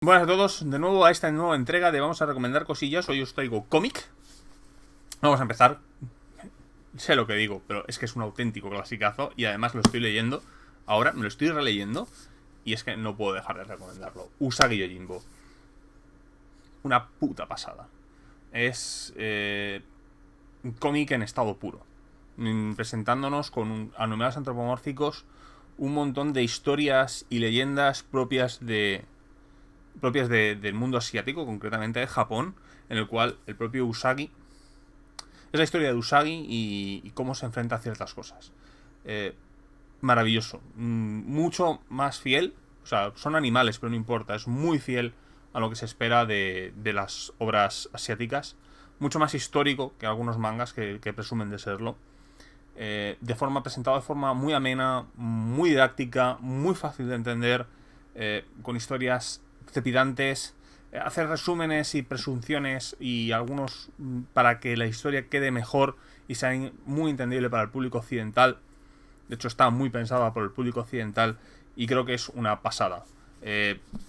Buenas a todos, de nuevo a esta nueva entrega de Vamos a recomendar cosillas. Hoy os traigo cómic. Vamos a empezar. Sé lo que digo, pero es que es un auténtico clasicazo. Y además lo estoy leyendo. Ahora me lo estoy releyendo. Y es que no puedo dejar de recomendarlo. Usagi Yojimbo. Una puta pasada. Es un cómic en estado puro. Presentándonos con animales antropomórficos un montón de historias y leyendas propias del mundo asiático, concretamente de Japón, en el cual el propio Usagi es la historia de Usagi y cómo se enfrenta a ciertas cosas. Maravilloso, mucho más fiel, o sea, son animales, pero no importa, es muy fiel a lo que se espera de las obras asiáticas, mucho más histórico que algunos mangas que presumen de serlo. Presentado de forma muy amena, muy didáctica, muy fácil de entender, con historias trepidantes, hacer resúmenes y presunciones y algunos para que la historia quede mejor y sea muy entendible para el público occidental. De hecho está muy pensada por el público occidental y creo que es una pasada.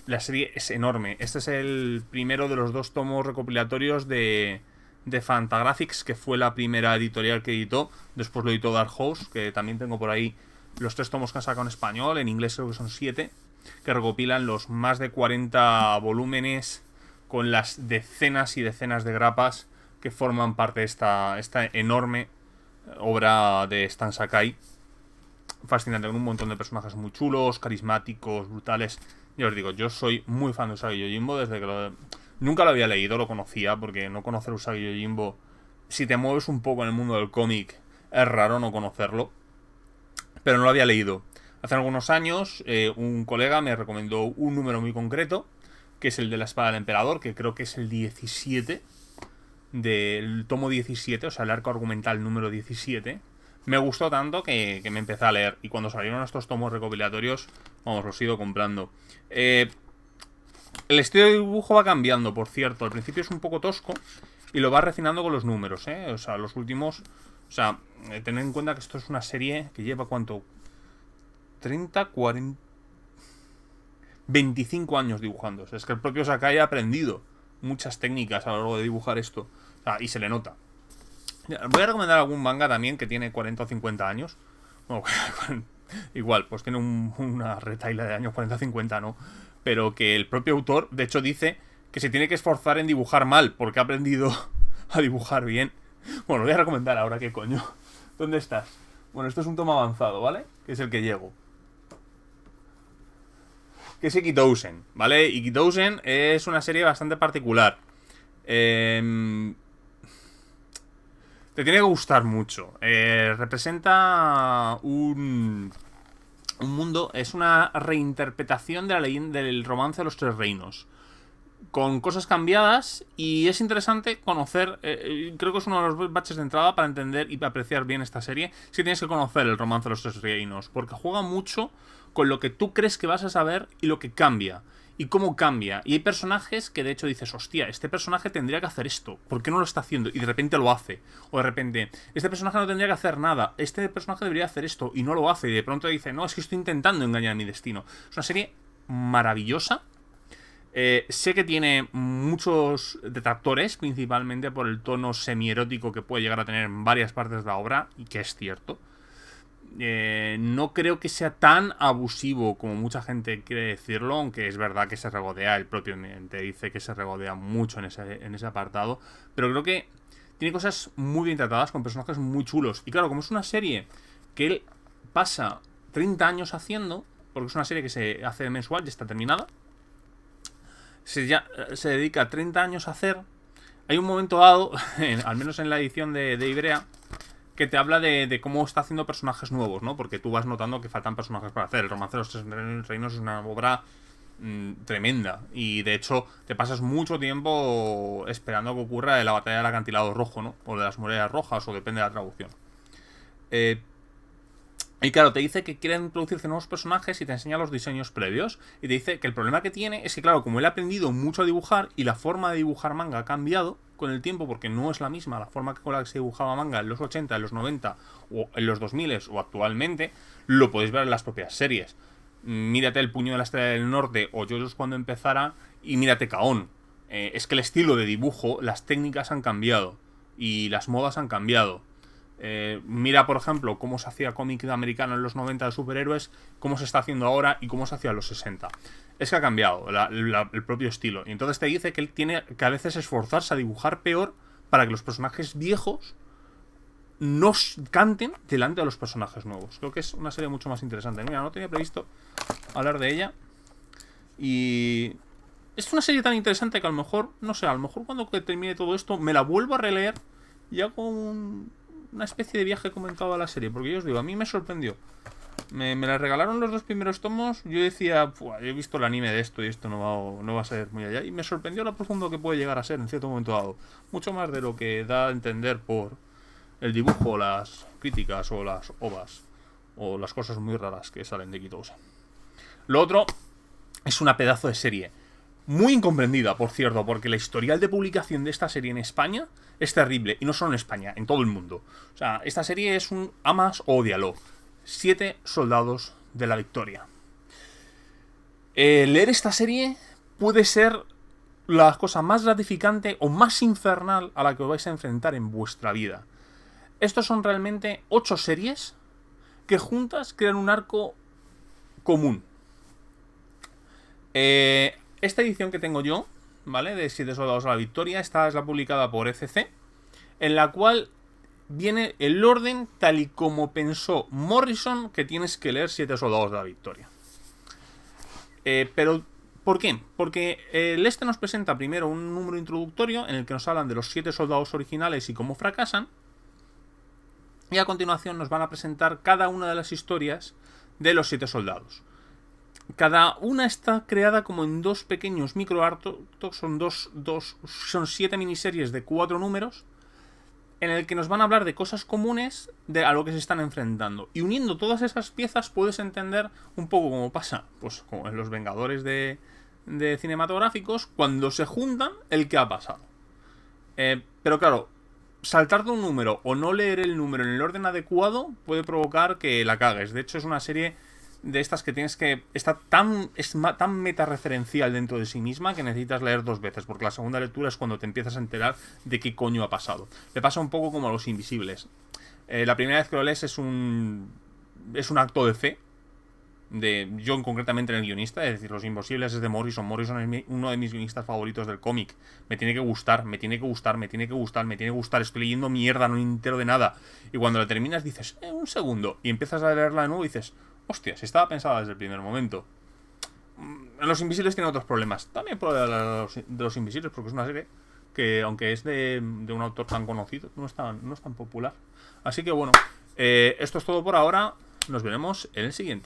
La serie es enorme. Este es el primero de los 2 tomos recopilatorios de Fantagraphics, que fue la primera editorial que editó. Después lo editó Dark Horse, que también tengo por ahí los 3 tomos que han sacado en español. En inglés creo que son 7, que recopilan los más de 40 volúmenes con las decenas y decenas de grapas que forman parte de esta enorme obra de Stan Sakai. Fascinante, con un montón de personajes muy chulos, carismáticos, brutales. Ya os digo, yo soy muy fan de Usagi Yojimbo desde que nunca lo había leído, lo conocía, porque no conocer Usagi Yojimbo, si te mueves un poco en el mundo del cómic, es raro no conocerlo, pero no lo había leído. Hace algunos años un colega me recomendó un número muy concreto, que es el de la espada del emperador, que creo que es el 17, del tomo 17, o sea, el arco argumental número 17. Me gustó tanto que me empecé a leer. Y cuando salieron estos tomos recopilatorios, vamos, los he ido comprando. El estilo de dibujo va cambiando, por cierto. Al principio es un poco tosco y lo va refinando con los números, O sea, los últimos... O sea, tened en cuenta que esto es una serie que lleva, ¿cuánto? 30, 40... 25 años dibujando. O sea, es que el propio Sakai ha aprendido muchas técnicas a lo largo de dibujar esto. O sea, y se le nota. Voy a recomendar algún manga también que tiene 40 o 50 años. Bueno, igual, pues tiene una retaila de años 40 o 50, ¿no? Pero que el propio autor, de hecho, dice que se tiene que esforzar en dibujar mal, porque ha aprendido a dibujar bien. Bueno, lo voy a recomendar ahora, ¿qué coño? ¿Dónde estás? Bueno, esto es un tomo avanzado, ¿vale? Que es el que llego. Que es Ikitousen, ¿vale? Ikitousen es una serie bastante particular. Te tiene que gustar mucho. Representa un mundo. Es una reinterpretación de la leyenda del romance de los 3 reinos, con cosas cambiadas. Y es interesante conocer. Creo que es uno de los baches de entrada para entender y apreciar bien esta serie. Si tienes que conocer el romance de los 3 reinos, porque juega mucho con lo que tú crees que vas a saber y lo que cambia. Y cómo cambia. Y hay personajes que de hecho dices, hostia, este personaje tendría que hacer esto, ¿por qué no lo está haciendo? Y de repente lo hace. O de repente, este personaje no tendría que hacer nada, este personaje debería hacer esto y no lo hace. Y de pronto dice, no, es que estoy intentando engañar a mi destino. Es una serie maravillosa. Sé que tiene muchos detractores, principalmente por el tono semierótico que puede llegar a tener en varias partes de la obra, y que es cierto. No creo que sea tan abusivo como mucha gente quiere decirlo, aunque es verdad que se regodea, el propio te dice que se regodea mucho en ese apartado, pero creo que tiene cosas muy bien tratadas, con personajes muy chulos. Y claro, como es una serie que él pasa 30 años haciendo, porque es una serie que se hace mensual, ya está terminada, se dedica 30 años a hacer. Hay un momento dado, al menos en la edición de Ibrea, que te habla de cómo está haciendo personajes nuevos, ¿no? Porque tú vas notando que faltan personajes para hacer. El romance de los 3 reinos es una obra tremenda. Y de hecho, te pasas mucho tiempo esperando que ocurra la batalla del acantilado rojo, ¿no? O de las murallas rojas, o depende de la traducción. Y claro, te dice que quieren introducirse nuevos personajes y te enseña los diseños previos. Y te dice que el problema que tiene es que, claro, como él ha aprendido mucho a dibujar y la forma de dibujar manga ha cambiado con el tiempo, porque no es la misma la forma con la que se dibujaba manga en los 80, en los 90 o en los 2000 o actualmente, lo podéis ver en las propias series. Mírate El puño de la estrella del norte o JoJo's cuando empezara y mírate Kaon. Es que el estilo de dibujo, las técnicas han cambiado y las modas han cambiado. Mira, por ejemplo, cómo se hacía cómic americano en los 90 de superhéroes, cómo se está haciendo ahora y cómo se hacía en los 60. Es que ha cambiado el propio estilo. Y entonces te dice que él tiene que a veces esforzarse a dibujar peor para que los personajes viejos no canten delante de los personajes nuevos. Creo que es una serie mucho más interesante. Mira, no tenía previsto hablar de ella. Y es una serie tan interesante que a lo mejor, no sé, a lo mejor cuando termine todo esto me la vuelvo a releer ya con una especie de viaje comentado a la serie. Porque yo os digo, a mí me sorprendió. Me la regalaron los 2 primeros tomos. Yo decía, he visto el anime de esto y esto no va a ser muy allá. Y me sorprendió lo profundo que puede llegar a ser en cierto momento dado. Mucho más de lo que da a entender por el dibujo, las críticas o las ovas o las cosas muy raras que salen de Kitose. Lo otro es una pedazo de serie. Muy incomprendida, por cierto, porque la historial de publicación de esta serie en España es terrible. Y no solo en España, en todo el mundo. O sea, esta serie es un amas o odialo. 7 soldados de la victoria. Leer esta serie puede ser la cosa más gratificante o más infernal a la que os vais a enfrentar en vuestra vida. Estos son realmente 8 series que juntas crean un arco común. Esta edición que tengo yo, ¿vale? De 7 soldados a la victoria, esta es la publicada por ECC, en la cual viene el orden tal y como pensó Morrison que tienes que leer 7 soldados de la victoria. Pero, ¿por qué? Porque el este nos presenta primero un número introductorio en el que nos hablan de los 7 soldados originales y cómo fracasan. Y a continuación nos van a presentar cada una de las historias de los 7 soldados. Cada una está creada como en 2 pequeños microarcos, son 7 miniseries de 4 números, en el que nos van a hablar de cosas comunes a lo que se están enfrentando. Y uniendo todas esas piezas puedes entender un poco cómo pasa, pues como en los Vengadores de cinematográficos, cuando se juntan el que ha pasado. Pero claro, saltar de un número o no leer el número en el orden adecuado puede provocar que la cagues. De hecho, es una serie de estas que tienes que... Está tan metareferencial dentro de sí misma que necesitas leer 2 veces, porque la segunda lectura es cuando te empiezas a enterar de qué coño ha pasado. Le pasa un poco como a Los Invisibles. La primera vez que lo lees es un acto de fe. Yo concretamente en el guionista, es decir, Los Invisibles es de Morrison. Morrison es uno de mis guionistas favoritos del cómic. Me tiene que gustar. Estoy leyendo mierda, no me entero de nada. Y cuando la terminas dices, un segundo. Y empiezas a leerla de nuevo y dices, hostia, si estaba pensada desde el primer momento. Los Invisibles tienen otros problemas. También puedo hablar de Los Invisibles porque es una serie que, aunque es de un autor tan conocido, no es tan popular. Así que bueno, esto es todo por ahora. Nos veremos en el siguiente.